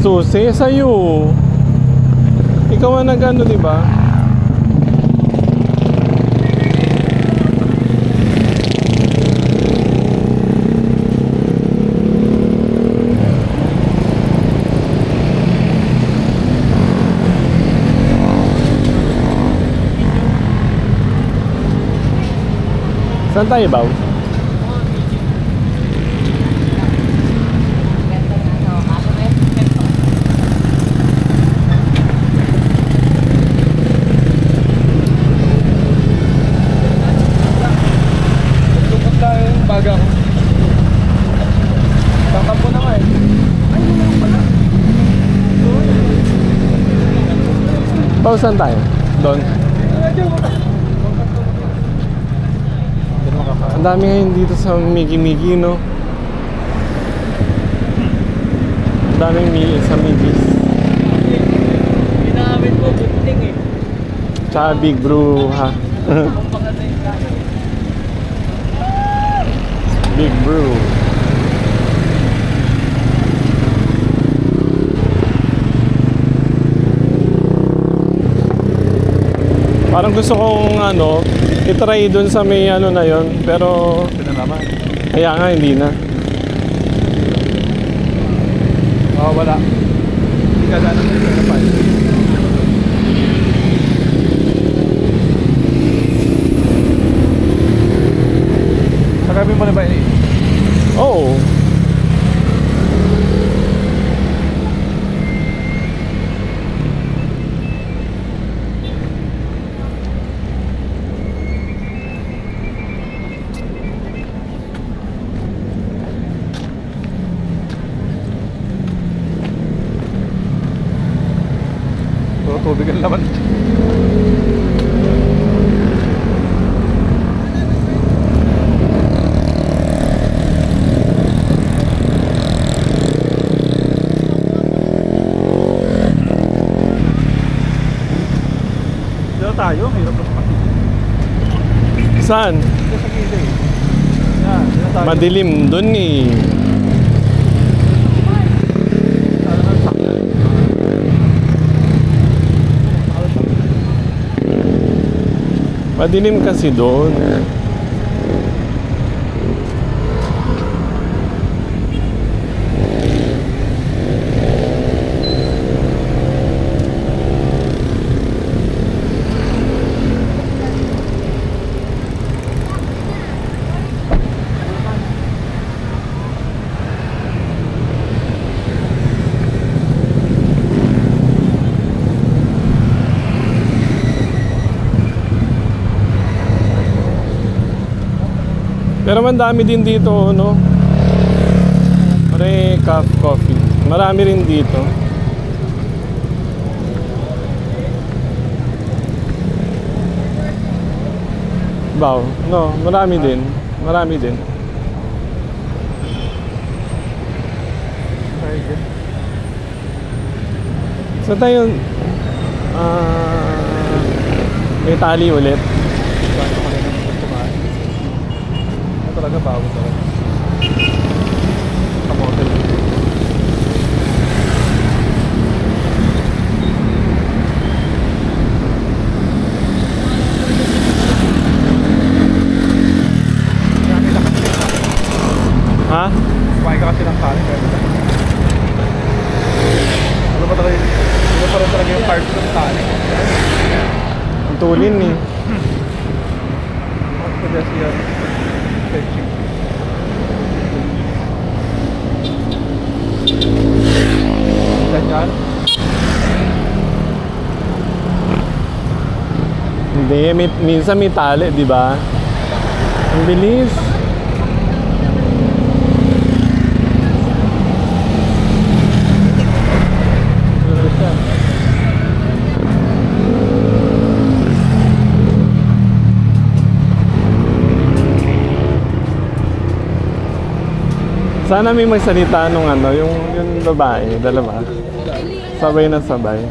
susi sa'yo. Ikaw ang nag-ano, di ba? Saan tayo ba? Saan tayo? Doon. Ang dami ngayon dito sa Migi-Migi, no? Ang daming sa Migis. Ginamit ko, buting eh. Tsaka Big Brew, ha? Big Brew. Parang gusto kong ano, itry dun sa may ano na yon, pero kaya nga hindi na. Oh, wala. Hindi ka gano'n na pa. Sakabin mo na ba yun? Oo. Tubig ang laman. Dito tayo, hirap na pati. Saan? Dito sa gilid. Yan, dito tayo. Madilim dun eh. Madilim kasi doon. Pero man dami din dito, no? Pare coffee. Marami rin dito. Bao, no, marami din. Marami din. So tayo may tali ulit. Talaga bago talaga. Kamotel. Ha? Kumain ka kasi ng kanin. Ano ba talaga yun? Ano pa rin talaga yung carbs ng kanin? Ang tulin eh. Mas suggest yan. Fetching. Ganyan. Hindi, minsan may tali, di ba? Ang bilis. Sana may magsalita nung ano, yung babae, dalawa. Sabay na sabay.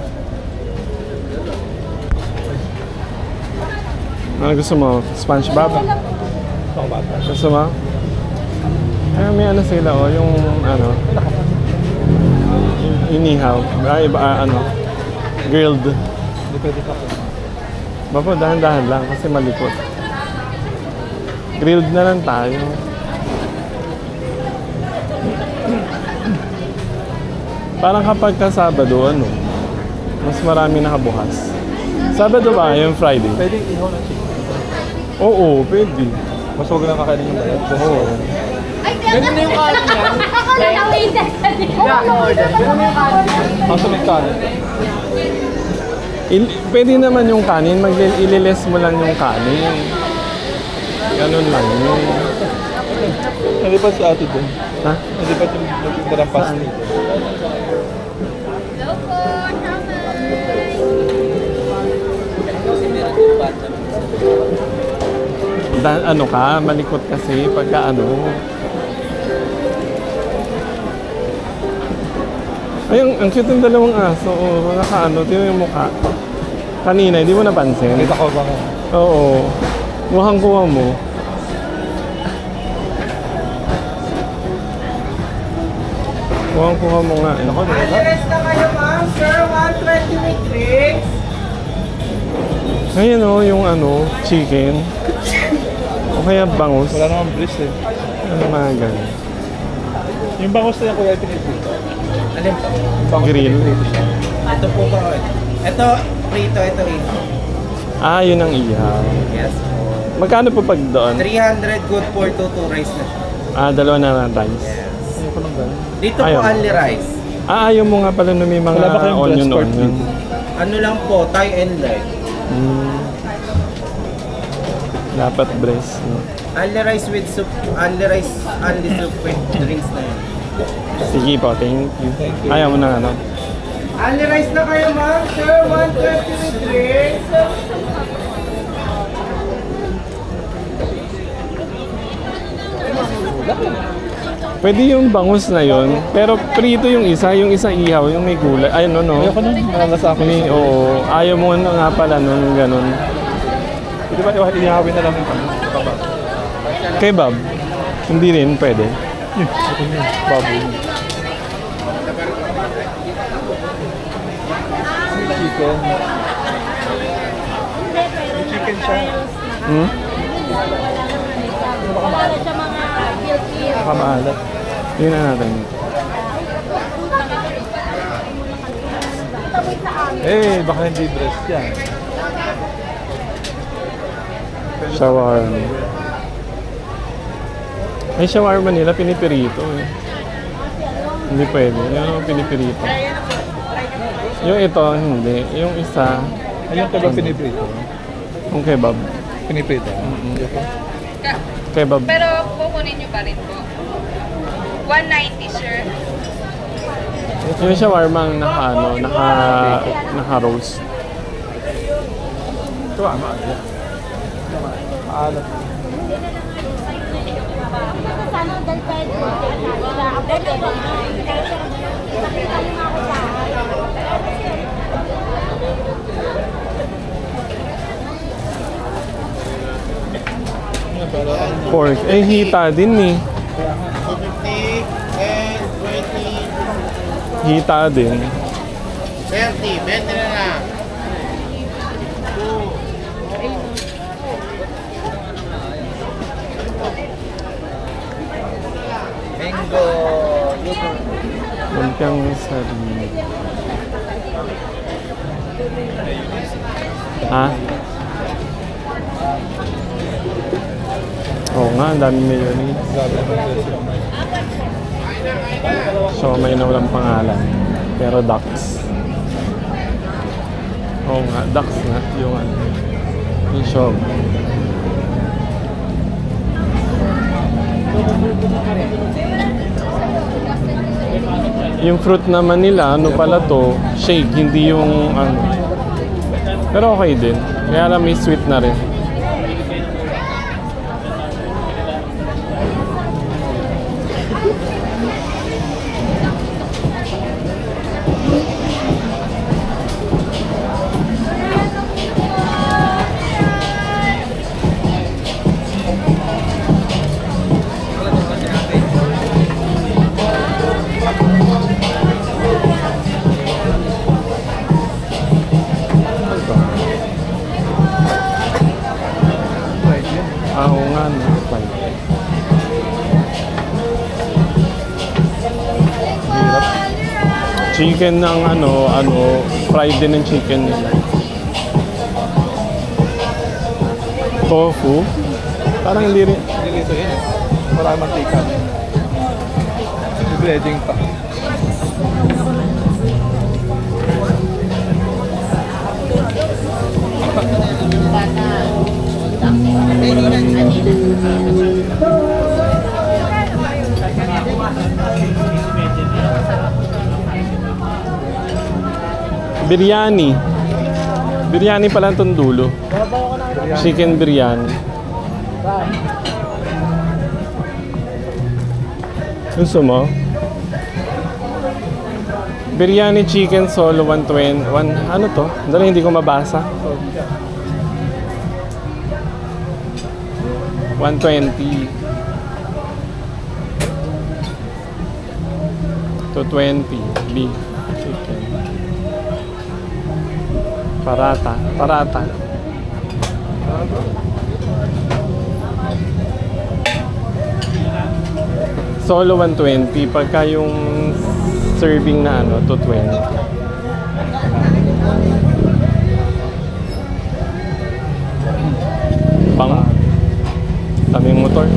Ano gusto mo? SpongeBob? Gusto mo? May ano sila, oh, yung ano, Inihaw. Ay, ano? Grilled. Hindi pwede pa po. Bapo, dahan-dahan lang kasi malikot. Grilled na lang tayo. Parang kapag ka Sabado, ano, mas marami nakabukas. Sabado ba? Yung Friday? Pwede ihaw ng chicken. Oo, pwede. Mas huwag lang kakainin yung bayad. Oo. Ganun na yung kanin niya. Ganun na yung kanin. Kaso may kanin. Pwede naman yung kanin, ililes mo lang yung kanin. Ganun lang yun. Hindi pa si ate dun. Ha? Hindi pa yung nagtitirang pasti. Ano ka, malikot kasi pagka ano. Ay, ang cute ng dalawang aso. Oh, mga kaano, tingnan yung mukha. Kanina, hindi mo napansin? Kita ko ba nga? Oo. Mukhang-kuha mo. Mukhang-kuha mo nga. Eh. Ako, di ba? Rest na kayo, ma'am. Sir, 120 with drinks. Ngayon oh, yung ano, chicken. O kaya bangus. Wala namang bliss eh. Ano mga ganun. Yung bangus na yung kuya pinipito. Alin po? Grill. Ito po ba? Ito, prito, ito ihaw. Ah, yun ang ihaw. Yes po. Magkano po pag doon? 300 good for 2 rice na siya. Ah, dalawa na lang rice. Ayaw ko nang gano'n. Dito Ayaw. po only rice. Ah, ayaw mo nga pala na may mga Wala ba kayong breast onion. pork beef? Ano lang po, Thai and leg. Dapat breast. No? Only rice with soup, only rice, only soup with drinks na yun. Sige po, thank you. Thank you. Ayaw mo na ano. Only rice na kayo, ma'am. Sir, 120 with drinks. Pwede yung bangus na yon, pero prito yung isa ihaw, yung may gulay. Ay, no. Ayaw ko nung malasa ako. Oo, ayaw mo na nga pala nun, ganun. Pwede ba ihawin na lang yung bangus? Kebab, hindi rin pwede. Baboy. Chicken. May chicken siya. Hmm? Wala siya mga guilty. Kamaalat. Yun na natin. Eh, baka hindi breast yan. Shawarma. Ay, shawarma nila, pinipirito eh. Hindi pwede. Yung pinipirito. Yung ito, hindi. Yung isa, Ayun kebab piniprito. yung kebab. Piniprito. Kebab. Pero kukunin nyo pa rin po. 190, sir. Yung shawarma ang naka-roast. Ito maalat. Maalat. Sana dahil pwede mo. Pork. Eh, hita din eh. 50 and 20. Hita din. 30, 20 na lang. Mango. Lumpiang sarili. Ha? Oo nga, ang dami mayonnaise. Grabe naman dressing. So, may na walang pangalan. Pero ducks. Oo nga, ducks nga. Yung ano. Yung shop. Yung fruit naman nila, ano pala to, shake, hindi yung ano. Pero okay din. Kaya lang may sweet na rin. Chicken ng fried din ng chicken nila. Tofu. Parang hindi rin. Nilito yun eh. Marami mantika. May breading pa. Biryani. Biryani pala itong dulo. Chicken biryani. Gusto mo? Biryani chicken solo 120. Ano to? Dali hindi ko mabasa. 120 to 20 beef chicken. Parata. Solo 120 pagka yung serving na 220. Daming motor.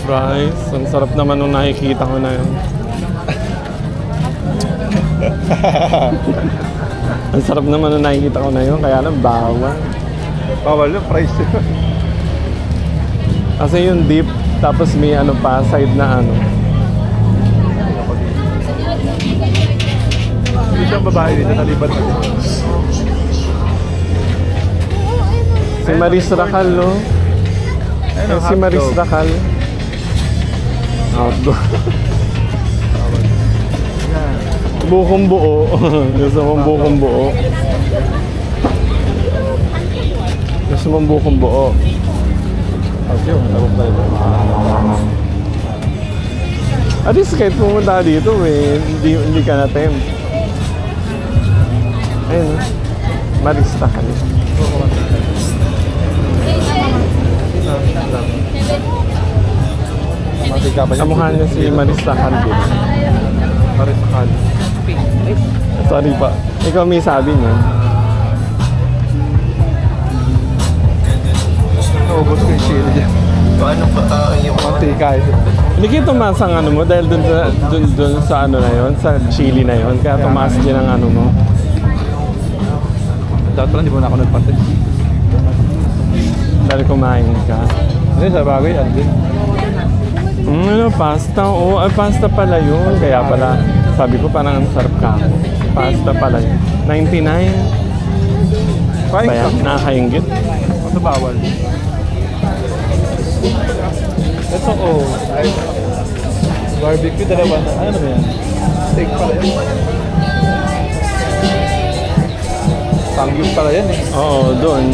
Fries. Ang sarap naman nung nakikita ko na yun. Ang sarap naman nung nakikita ko na yun. Kaya lang bawal. Bawal yung price. Kasi yung dip, tapos may pa, side na Hindi siyang babae dito, nalipat na. Si Maris Racal, no? Si Maris Racal. Outdoor. Bukong buo. Gusto mong bukong buo. Gusto mong bukong buo. Okay, tapos tayo. At least kahit pumunta dito, hindi ka na-tempt. Ayun, Marista ka rin. Kamukha niya si Marista Calvi. Marista Calvi. Sorry pa. Ikaw may sabi niya. Naubos ko yung chili dyan. Ano pa yung Mantika ito. Hindi kayo tumaas ang mo dahil dun sa na yun, sa chili na yun. Kaya tumaas din ang mo. Dati lang, di mo na ako nagpantay. Dahil kumain ka. Hindi, sa bagay, din. Pasta? Oo, pasta pala yun. Kaya pala, sabi ko parang ang sarap ka. Pasta pala yun. 99. Kaya, nakakaingit. Ano bawal? Ito, barbecue, dalawa na. Ano ba yan? Steak pala yan. Samgyup pala yan eh. Oo, doon.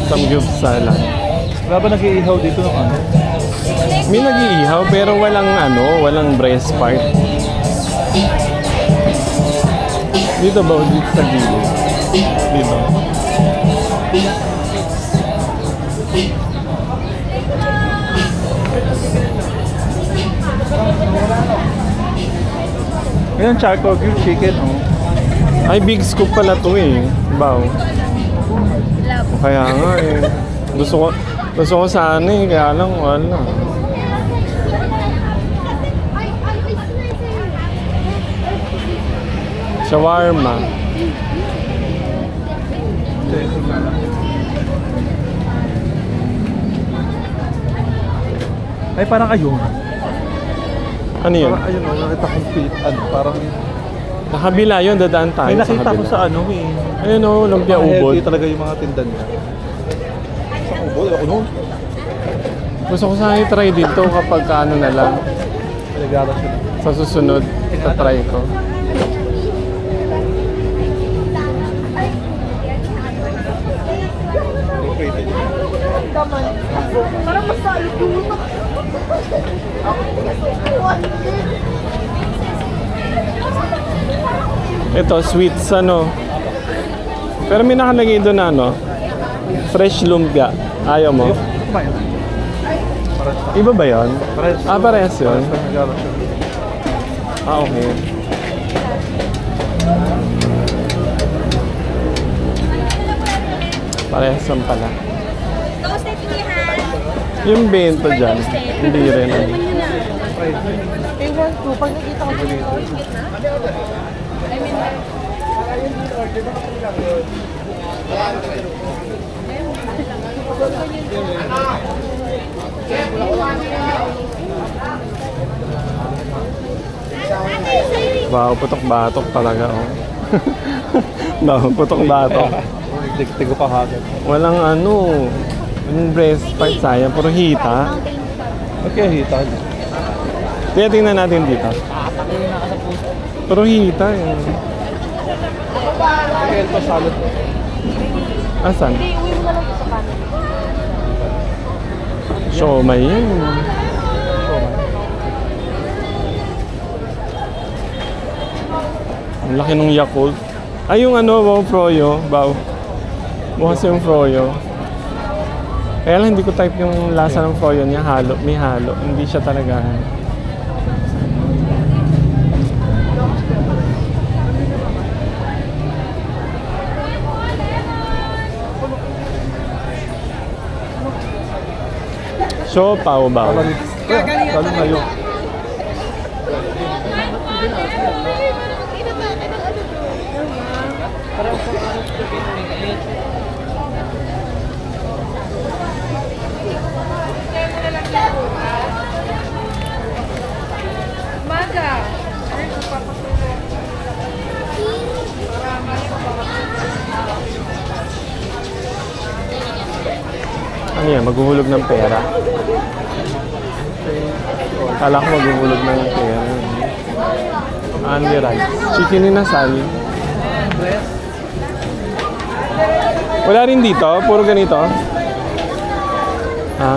Samgyup salad. Wala ba nag-iihaw dito ng ano? May nag-iihaw pero walang breast part. Dito ba? Dito sa gilid. Dito. Ayan, charcoal grilled chicken, Ay, big scoop pala to eh. Baw. Kaya nga eh. Gusto ko sana eh. Kaya lang wala. Shawarma. Ay, parang ayun. Ano yun? Parang ayun, nakita kong parang... Nakabila yun, dadaan tayo. Ay, nakita ko kabila. sa ano eh. Ayun o, lumpia ubod. Healthy talaga yung mga tindan niya. Sa ubod, ako noon. Gusto ko sana i-try dito kapag na lang. Pinagara siya. Sa susunod, try ko. Parang masalo doon. Ito, sweets ano. Pero may nakalagay doon na ano. Fresh lumpia. Ayaw mo? Kumain. Iba ba yun? Parehas. Ah, parehas yun. Parehas ng regalo siya. Ah, okay. Parehas lang pala. Toasted pilihan. Yung bento dyan, hindi rin. Ewan ko, pag nakita ko dito. Wow, putok-batok talaga, oh. Wow, putok-batok. Tigo pa hagad. Walang ano, yung breast part sayang, puro hita. Okay, hita. Kaya tingnan natin dito. Puro hita, yun. Okay, ito salad. Asan? Uwi mo na lang sa kanan. Siomay yun. Ang laki ng Yakult. Ay, yung ano, wow, froyo. Baw. Bukas yung froyo. Kaya lang hindi ko type yung lasa ng froyo niya. Halo. May halo. Hindi siya talaga. Siopaw ba? Lalo na yun. Maga. Ano yan? Maghuhulog ng pera? Kala ko maghuhulog ng pera. Only rice. Chicken inasal. Wala rin dito? Puro ganito? Ha?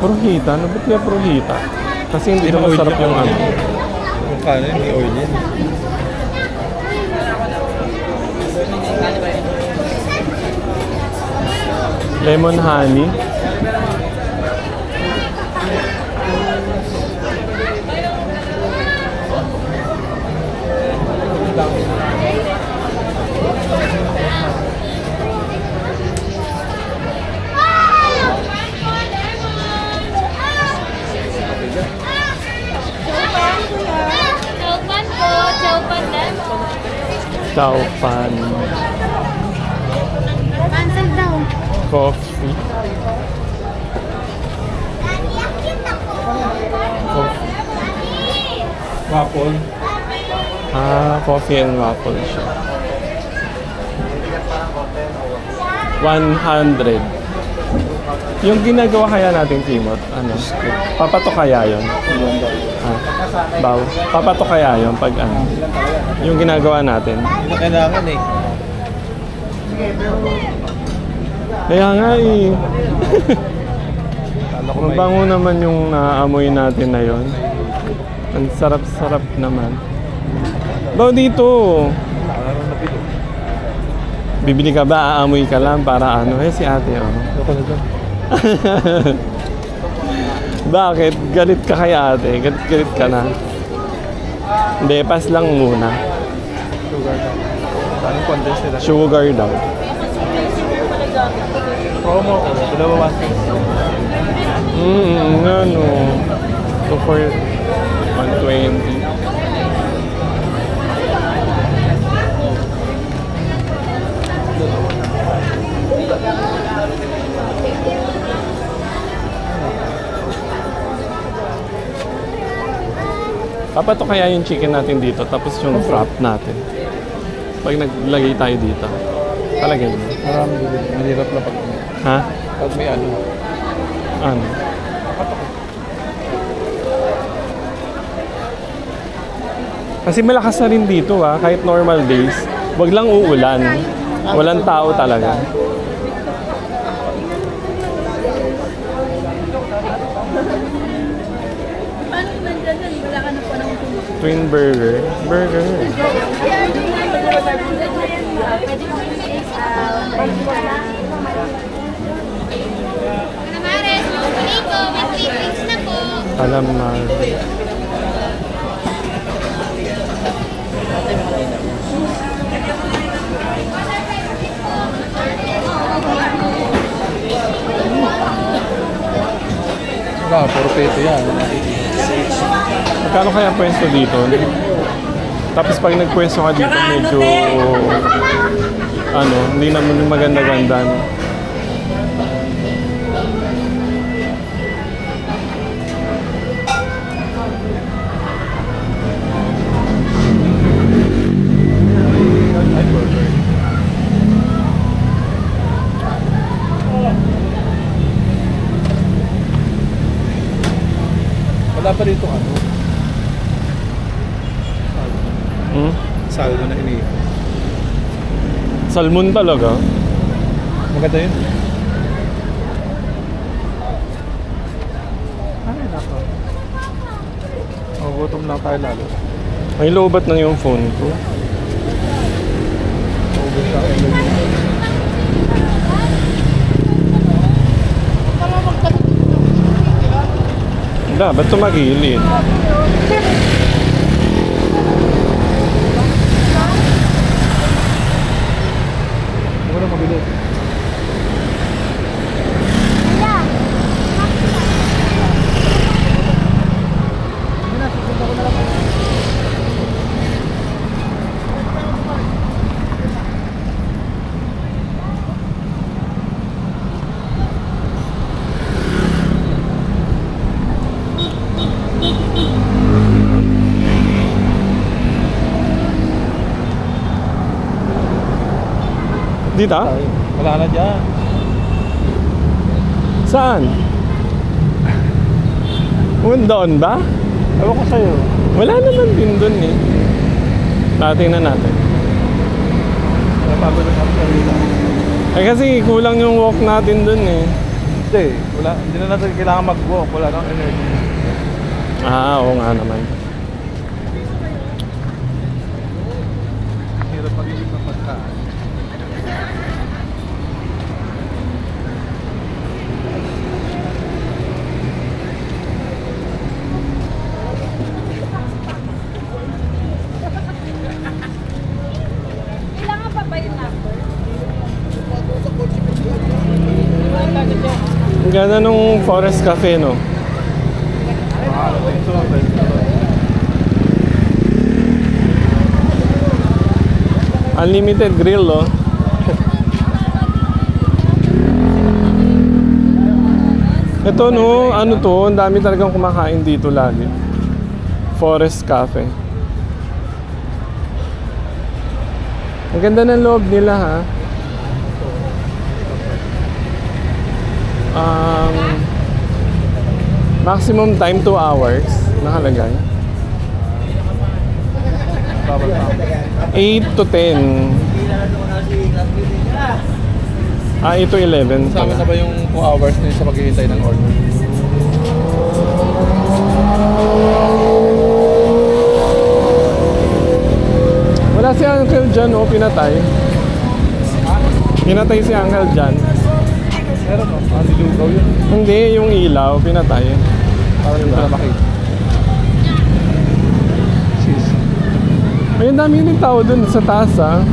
Puro hita? Ano ba't kaya puro hita? Kasi hindi na masarap yung ano. Yung kanin, may oil yan. Lemon honey. Chowpan po, chowpan lemon. Chowpan. Cancel daw. Coffee. Waffle. Ah, coffee and waffle siya. 100. Yung ginagawa kaya natin, Timot, ano? Papatok kaya yun? Ah, baw. Papatok kaya yun pag ano? Yung ginagawa natin. Hindi na kailangan eh. Kaya nga eh. Kala ko may... Mabango naman yung naamoy natin na yun. Ang sarap-sarap naman. Baw dito. Kala ko nabili. Bibili ka ba? Aamoy ka lang para ano? Eh si ate, oh. Loko na dyan. Bakit? Galit ka kay ate? Galit ka na? Hindi, pass lang muna. Sugar daw. Daming condense nila. Sugar daw. Promo ko. Dalawa 1 Ano? 2 for 120. Papato kaya yung chicken natin dito tapos yung wrap natin. Pag naglagay tayo dito. Palagay mo. Marami bibili. Mahirap na pag... Ha? Pag may ano. Ano? Kasi malakas na rin dito kahit normal days. Wag lang uulan. Walang tao talaga. Twin burger. Burger. Namares, Nico, may 3 drinks na po. Calamar. Wala, puro peso yan. Magkano kaya pwesto dito? Tapos pag nagpwesto ka dito, medyo hindi naman maganda-ganda. No? Wala pa rito ano. Hmm? Saldo na ini. Salmon talaga. Maganda yun. Ay, nako. Gutom lang tayo lalo. May lobat na yung phone ko. Maubos sa akin lagi. Ba't tumagilid? Huwag na mabilis. Dito? Wala na dyan. Saan? Doon ba? Ewan ko sa'yo. Wala naman din doon eh. Tingnan natin. Napagod ang kanina. Eh kasi kulang yung walk natin doon eh. Hindi. Wala. Hindi na natin kailangan mag-walk. Wala nang energy. Oo nga naman. Hirap mag-isip ng pagkaan. Kailangan pa ba yung number? Ang ganda nung Forest Cafe, no? Unlimited grill, oh. Ito, no? Ano to? Ang dami talagang kumakain dito lagi. Forest Cafe. Ang ganda ng loob nila, ha? Maximum time 2 hours. Nakalagay. 8 to 10. Ito 11 Sama na pala. ba yung 2 hours na yun sa maghihintay ng order? Wala si Uncle John, oh, pinatay. Pinatay si Uncle John. Meron no? Nilugaw yun. Hindi, yung ilaw, pinatay. Para hindi pala makita. Sis. May dami rin tao dun sa taas, ah.